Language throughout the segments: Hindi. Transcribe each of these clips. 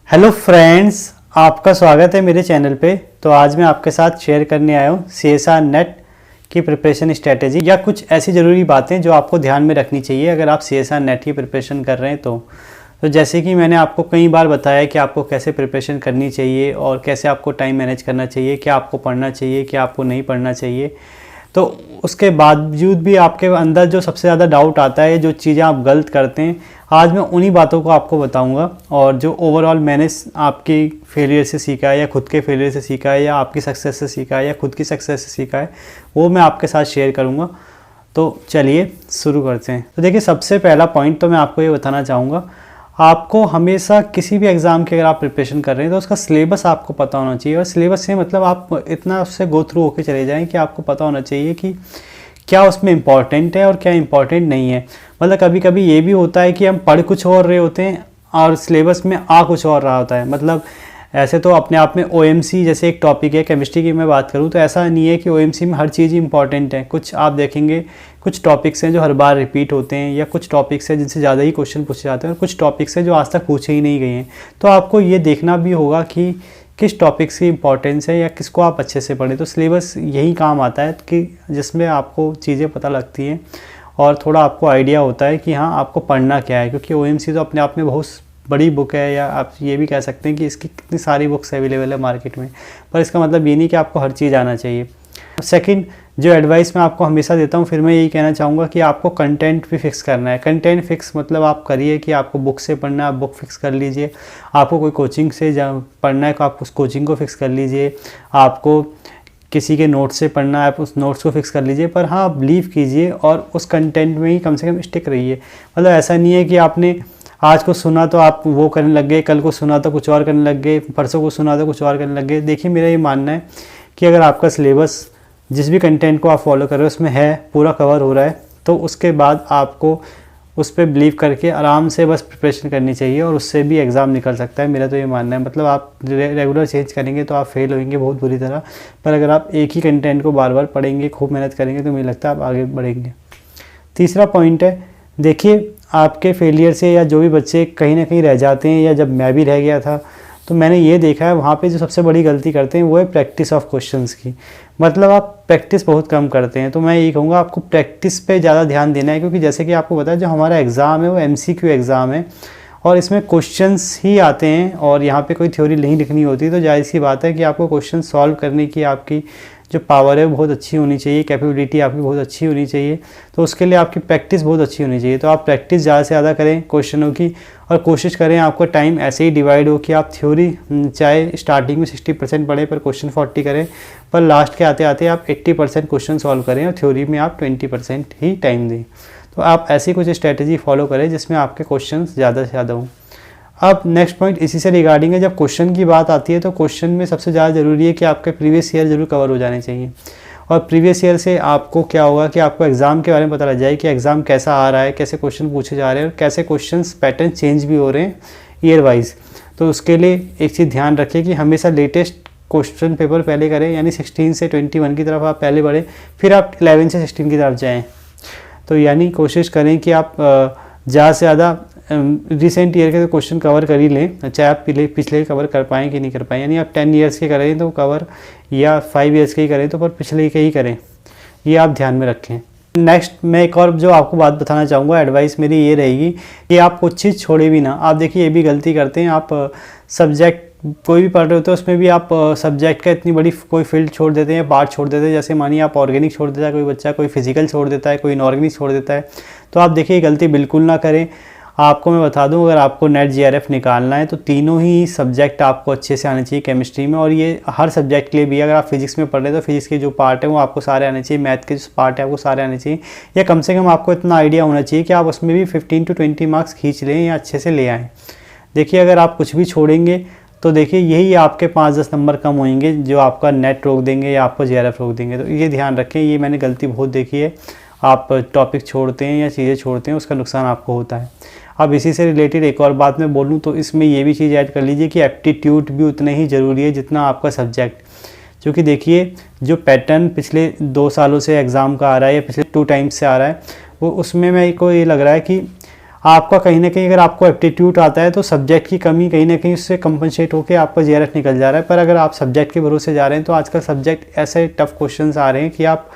हेलो फ्रेंड्स, आपका स्वागत है मेरे चैनल पे। तो आज मैं आपके साथ शेयर करने आया हूँ CSR नेट की प्रिपरेशन स्ट्रेटेजी या कुछ ऐसी ज़रूरी बातें जो आपको ध्यान में रखनी चाहिए अगर आप CSR नेट की प्रिपरेशन कर रहे हैं। तो जैसे कि मैंने आपको कई बार बताया कि आपको कैसे प्रिपरेशन करनी चाहिए और कैसे आपको टाइम मैनेज करना चाहिए, क्या आपको पढ़ना चाहिए, क्या आपको नहीं पढ़ना चाहिए। तो उसके बावजूद भी आपके अंदर जो सबसे ज़्यादा डाउट आता है, जो चीज़ें आप गलत करते हैं, आज मैं उन्हीं बातों को आपको बताऊंगा। और जो ओवरऑल मैंने आपकी फेलियर से सीखा है या खुद के फेलियर से सीखा है या आपकी सक्सेस से सीखा है या खुद की सक्सेस से सीखा है, वो मैं आपके साथ शेयर करूंगा। तो चलिए शुरू करते हैं। तो देखिए, सबसे पहला पॉइंट तो मैं आपको ये बताना चाहूँगा, आपको हमेशा किसी भी एग्ज़ाम की अगर आप प्रिपरेशन कर रहे हैं तो उसका सिलेबस आपको पता होना चाहिए। और सिलेबस से मतलब आप इतना उससे गो थ्रू होकर चले जाएं कि आपको पता होना चाहिए कि क्या उसमें इम्पॉर्टेंट है और क्या इम्पॉर्टेंट नहीं है। मतलब कभी कभी ये भी होता है कि हम पढ़ कुछ और रहे होते हैं और सिलेबस में आ कुछ और रहा होता है। मतलब ऐसे तो अपने आप में OMC जैसे एक टॉपिक है, केमिस्ट्री की मैं बात करूँ तो ऐसा नहीं है कि OMC में हर चीज़ इंपॉर्टेंट है। कुछ आप देखेंगे कुछ टॉपिक्स हैं जो हर बार रिपीट होते हैं, या कुछ टॉपिक्स हैं जिनसे ज़्यादा ही क्वेश्चन पूछे जाते हैं, और कुछ टॉपिक्स हैं जो आज तक पूछे ही नहीं गए हैं। तो आपको ये देखना भी होगा कि किस टॉपिक्स की इंपॉर्टेंस है या किसको आप अच्छे से पढ़ें। तो सिलेबस यही काम आता है कि जिसमें आपको चीज़ें पता लगती हैं और थोड़ा आपको आइडिया होता है कि हाँ आपको पढ़ना क्या है। क्योंकि OMC तो अपने आप में बहुत बड़ी बुक है, या आप ये भी कह सकते हैं कि इसकी कितनी सारी बुक्स अवेलेबल है मार्केट में, पर इसका मतलब ये नहीं कि आपको हर चीज़ आना चाहिए। सेकंड, जो एडवाइस मैं आपको हमेशा देता हूँ, फिर मैं यही कहना चाहूँगा कि आपको कंटेंट भी फिक्स करना है। कंटेंट फिक्स मतलब आप करिए कि आपको बुक से पढ़ना है, आप बुक फिक्स कर लीजिए। आपको कोई कोचिंग से पढ़ना है तो आप उस कोचिंग को फिक्स कर लीजिए। आपको किसी के नोट्स से पढ़ना है, आप उस नोट्स को फिक्स कर लीजिए। पर हाँ, बिलीव कीजिए और उस कंटेंट में ही कम से कम स्टिक रहिए। मतलब ऐसा नहीं है कि आपने आज को सुना तो आप वो करने लग गए, कल को सुना तो कुछ और करने लग गए, परसों को सुना तो कुछ और करने लग गए। देखिए, मेरा ये मानना है कि अगर आपका सिलेबस जिस भी कंटेंट को आप फॉलो कर रहे हो उसमें है, पूरा कवर हो रहा है, तो उसके बाद आपको उस पर बिलीव करके आराम से बस प्रिपरेशन करनी चाहिए और उससे भी एग्ज़ाम निकल सकता है। मेरा तो ये मानना है। मतलब आप रेगुलर चेंज करेंगे तो आप फेल होंगे बहुत बुरी तरह, पर अगर आप एक ही कंटेंट को बार बार पढ़ेंगे, खूब मेहनत करेंगे, तो मुझे लगता है आप आगे बढ़ेंगे। तीसरा पॉइंट है, देखिए आपके फेलियर से या जो भी बच्चे कहीं ना कहीं रह जाते हैं, या जब मैं भी रह गया था तो मैंने ये देखा है वहाँ पे जो सबसे बड़ी गलती करते हैं वो है प्रैक्टिस ऑफ क्वेश्चंस की। मतलब आप प्रैक्टिस बहुत कम करते हैं। तो मैं यही कहूँगा आपको प्रैक्टिस पे ज़्यादा ध्यान देना है, क्योंकि जैसे कि आपको पता है जो हमारा एग्ज़ाम है वो MCQ एग्ज़ाम है और इसमें क्वेश्चंस ही आते हैं और यहाँ पे कोई थ्योरी नहीं लिखनी होती। तो जाहिर सी बात है कि आपको क्वेश्चन सॉल्व करने की आपकी जो पावर है वो बहुत अच्छी होनी चाहिए, कैपेबिलिटी आपकी बहुत अच्छी होनी चाहिए। तो उसके लिए आपकी प्रैक्टिस बहुत अच्छी होनी चाहिए। तो आप प्रैक्टिस ज़्यादा से ज़्यादा करें क्वेश्चनों की, और कोशिश करें आपका टाइम ऐसे ही डिवाइड हो कि आप थ्योरी चाहे स्टार्टिंग में 60% पढ़ें पर क्वेश्चन 40 करें, पर लास्ट के आते आते आप 80% क्वेश्चन सॉल्व करें और थ्योरी में आप 20% ही टाइम दें। तो आप ऐसी कुछ स्ट्रैटेजी फॉलो करें जिसमें आपके क्वेश्चन ज़्यादा से ज़्यादा हों। अब नेक्स्ट पॉइंट इसी से रिगार्डिंग है। जब क्वेश्चन की बात आती है तो क्वेश्चन में सबसे ज़्यादा ज़रूरी है कि आपके प्रीवियस ईयर जरूर कवर हो जाने चाहिए। और प्रीवियस ईयर से आपको क्या होगा कि आपको एग्ज़ाम के बारे में पता लग जाए कि एग्ज़ाम कैसा आ रहा है, कैसे क्वेश्चन पूछे जा रहे हैं और कैसे क्वेश्चन पैटर्न चेंज भी हो रहे हैं ईयर वाइज। तो उसके लिए एक चीज़ ध्यान रखें कि हमेशा लेटेस्ट क्वेश्चन पेपर पहले करें, यानी 16 से 21 की तरफ आप पहले बढ़ें, फिर आप 11 से 16 की तरफ जाएँ। तो यानी कोशिश करें कि आप ज़्यादा से ज़्यादा रिसेंट ईयर के क्वेश्चन कवर कर ही लें, चाहे आप पिछले कवर कर पाएँ कि नहीं कर पाएँ। यानी आप 10 ईयर्स के करें तो कवर, या 5 ईयर्स के ही करें तो पर पिछले के ही करें, ये आप ध्यान में रखें। नेक्स्ट मैं एक और जो आपको बात बताना चाहूँगा, एडवाइस मेरी ये रहेगी कि आप कुछ चीज़ छोड़े भी ना। आप देखिए ये भी गलती करते हैं, आप सब्जेक्ट कोई भी पढ़ रहे होते हैं उसमें भी आप सब्जेक्ट का इतनी बड़ी कोई फील्ड छोड़ देते हैं, पार्ट छोड़ देते हैं। जैसे मानिए आप ऑर्गेनिक छोड़ देता है कोई बच्चा, कोई फिजिकल छोड़ देता है, कोई इनऑर्गेनिक छोड़ देता है। तो आप देखिए ये गलती बिल्कुल ना करें। आपको मैं बता दूं, अगर आपको नेट GRF निकालना है तो तीनों ही सब्जेक्ट आपको अच्छे से आने चाहिए केमिस्ट्री में। और ये हर सब्जेक्ट के लिए भी, अगर आप फिजिक्स में पढ़ रहे हैं तो फिजिक्स के जो पार्ट है वो आपको सारे आने चाहिए, मैथ के जो पार्ट है वो सारे आने चाहिए, या कम से कम आपको इतना आइडिया होना चाहिए कि आप उसमें भी 15 to 20 मार्क्स खींच लें या अच्छे से ले आएँ। देखिए अगर आप कुछ भी छोड़ेंगे तो देखिए यही आपके 5-10 नंबर कम होंगे जो आपका नेट रोक देंगे या आपको GRF रोक देंगे। तो ये ध्यान रखें, ये मैंने गलती बहुत देखी है। आप टॉपिक छोड़ते हैं या चीज़ें छोड़ते हैं, उसका नुकसान आपको होता है। अब इसी से रिलेटेड एक और बात मैं बोलूँ तो इसमें ये भी चीज़ ऐड कर लीजिए कि एप्टीट्यूड भी उतना ही ज़रूरी है जितना आपका सब्जेक्ट। क्योंकि देखिए जो पैटर्न पिछले 2 सालों से एग्ज़ाम का आ रहा है या पिछले 2 टाइम्स से आ रहा है, वो उसमें मेरे को ये लग रहा है कि आपका कहीं ना कहीं अगर आपको एप्टीट्यूड आता है तो सब्जेक्ट की कमी कहीं ना कहीं उससे कंपनसेट होकर आपका जेआरएफ निकल जा रहा है। पर अगर आप सब्जेक्ट के भरोसे जा रहे हैं तो आजकल सब्जेक्ट ऐसे टफ क्वेश्चंस आ रहे हैं कि आप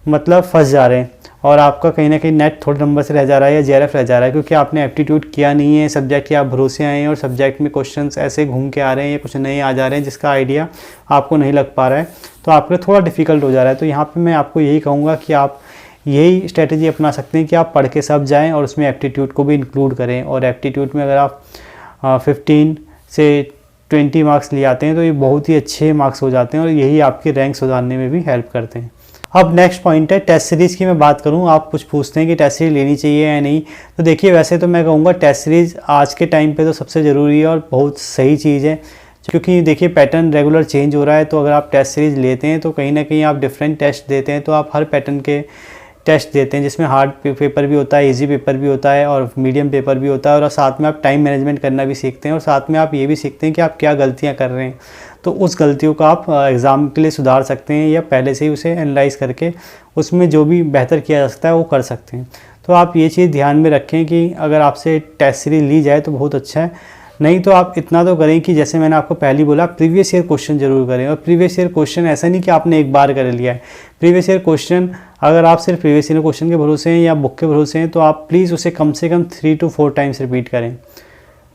मतलब फंस जा रहे हैं और आपका कहीं ना कहीं नेट थोड़े नंबर से रह जा रहा है या जेआरएफ रह जा रहा है, क्योंकि आपने एप्टीट्यूड किया नहीं है, सब्जेक्ट के आप भरोसे आए हैं और सब्जेक्ट में क्वेश्चंस ऐसे घूम के आ रहे हैं या कुछ नए आ जा रहे हैं जिसका आइडिया आपको नहीं लग पा रहा है, तो आपके लिए थोड़ा डिफिकल्ट हो जा रहा है। तो यहाँ पर मैं आपको यही कहूँगा कि आप यही स्ट्रेटजी अपना सकते हैं कि आप पढ़ के सब जाएँ और उसमें एप्टीट्यूड को भी इंक्लूड करें। और एप्टीट्यूड में अगर आप 15 से 20 मार्क्स ले आते हैं तो ये बहुत ही अच्छे मार्क्स हो जाते हैं और यही आपकी रैंक सुधारने में भी हेल्प करते हैं। अब नेक्स्ट पॉइंट है टेस्ट सीरीज़ की मैं बात करूं। आप कुछ पूछते हैं कि टेस्ट सीरीज लेनी चाहिए या नहीं, तो देखिए वैसे तो मैं कहूँगा टेस्ट सीरीज़ आज के टाइम पे तो सबसे ज़रूरी है और बहुत सही चीज़ है, क्योंकि देखिए पैटर्न रेगुलर चेंज हो रहा है। तो अगर आप टेस्ट सीरीज़ लेते हैं तो कहीं ना कहीं आप डिफरेंट टेस्ट देते हैं, तो आप हर पैटर्न के टेस्ट देते हैं जिसमें हार्ड पेपर भी होता है, इजी पेपर भी होता है और मीडियम पेपर भी होता है, और साथ में आप टाइम मैनेजमेंट करना भी सीखते हैं और साथ में आप ये भी सीखते हैं कि आप क्या गलतियां कर रहे हैं, तो उस गलतियों को आप एग्ज़ाम के लिए सुधार सकते हैं या पहले से ही उसे एनालाइज करके उसमें जो भी बेहतर किया जा सकता है वो कर सकते हैं। तो आप ये चीज़ ध्यान में रखें कि अगर आपसे टेस्ट सीरीज ली जाए तो बहुत अच्छा है, नहीं तो आप इतना तो करें कि जैसे मैंने आपको पहले बोला प्रीवियस ईयर क्वेश्चन जरूर करें। और प्रीवियस ईयर क्वेश्चन ऐसा नहीं कि आपने एक बार कर लिया है, प्रीवियस ईयर क्वेश्चन अगर आप सिर्फ प्रीवियस ईयर क्वेश्चन के भरोसे हैं या बुक के भरोसे हैं तो आप प्लीज़ उसे कम से कम 3 to 4 टाइम्स रिपीट करें।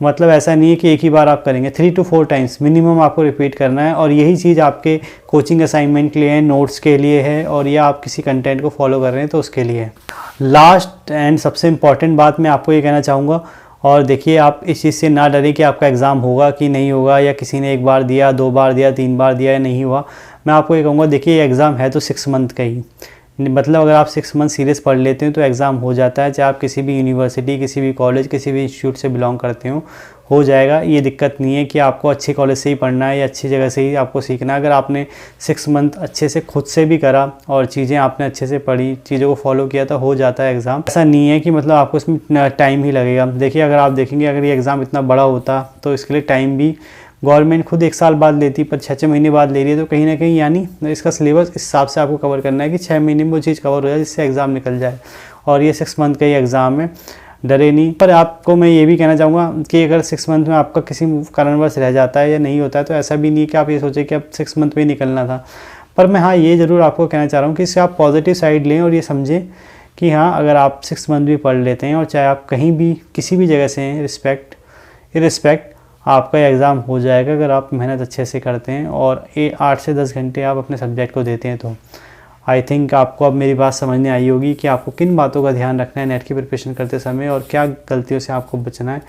मतलब ऐसा नहीं है कि एक ही बार आप करेंगे, 3 to 4 टाइम्स मिनिमम आपको रिपीट करना है। और यही चीज़ आपके कोचिंग असाइनमेंट के लिए है, नोट्स के लिए है, और या आप किसी कंटेंट को फॉलो कर रहे हैं तो उसके लिए है। लास्ट एंड सबसे इम्पॉर्टेंट बात मैं आपको ये कहना चाहूँगा, और देखिए आप इस चीज़ से ना डरें कि आपका एग्ज़ाम होगा कि नहीं होगा, या किसी ने 1 बार दिया, 2 बार दिया, 3 बार दिया या नहीं हुआ। मैं आपको ये कहूँगा देखिए ये एग्ज़ाम है तो 6 मंथ का ही, मतलब अगर आप 6 मंथ सीरियस पढ़ लेते हैं तो एग्ज़ाम हो जाता है, चाहे आप किसी भी यूनिवर्सिटी, किसी भी कॉलेज, किसी भी इंस्टीट्यूट से बिलोंग करते हो जाएगा। ये दिक्कत नहीं है कि आपको अच्छे कॉलेज से ही पढ़ना है या अच्छी जगह से ही आपको सीखना है। अगर आपने 6 मंथ अच्छे से खुद से भी करा और चीज़ें आपने अच्छे से पढ़ी, चीज़ों को फॉलो किया तो हो जाता है एग्ज़ाम। ऐसा नहीं है कि मतलब आपको इसमें टाइम ही लगेगा। देखिए अगर आप देखेंगे अगर ये एग्ज़ाम इतना बड़ा होता तो इसके लिए टाइम भी गवर्नमेंट खुद 1 साल बाद लेती, पर 6-6 महीने बाद ले रही है, तो कहीं ना कहीं यानी इसका सिलेबस इस हिसाब से आपको कवर करना है कि 6 महीने में वो चीज़ कवर हो जाए जिससे एग्ज़ाम निकल जाए। और ये 6 मंथ का ही एग्ज़ाम है, डरे नहीं। पर आपको मैं ये भी कहना चाहूँगा कि अगर 6 मंथ में आपका किसी कारणवश रह जाता है या नहीं होता है तो ऐसा भी नहीं कि आप ये सोचें कि अब 6 मंथ में ही निकलना था। पर मैं हाँ ये ज़रूर आपको कहना चाह रहा हूँ कि इससे आप पॉजिटिव साइड लें और ये समझें कि हाँ अगर आप 6 मंथ भी पढ़ लेते हैं और चाहे आप कहीं भी किसी भी जगह से हैं, इरिस्पेक्ट आपका एग्ज़ाम हो जाएगा अगर आप मेहनत अच्छे से करते हैं और 8 से 10 घंटे आप अपने सब्जेक्ट को देते हैं। तो आई थिंक आपको अब मेरी बात समझने आई होगी कि आपको किन बातों का ध्यान रखना है नेट की प्रिपरेशन करते समय और क्या गलतियों से आपको बचना है।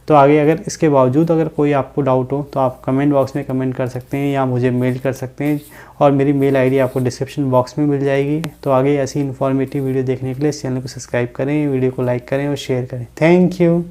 तो आगे अगर इसके बावजूद अगर कोई आपको डाउट हो तो आप कमेंट बॉक्स में कमेंट कर सकते हैं या मुझे मेल कर सकते हैं, और मेरी मेल आईडी आपको डिस्क्रिप्शन बॉक्स में मिल जाएगी। तो आगे ऐसी इन्फॉर्मेटिव वीडियो देखने के लिए इस चैनल को सब्सक्राइब करें, वीडियो को लाइक करें और शेयर करें। Thank you.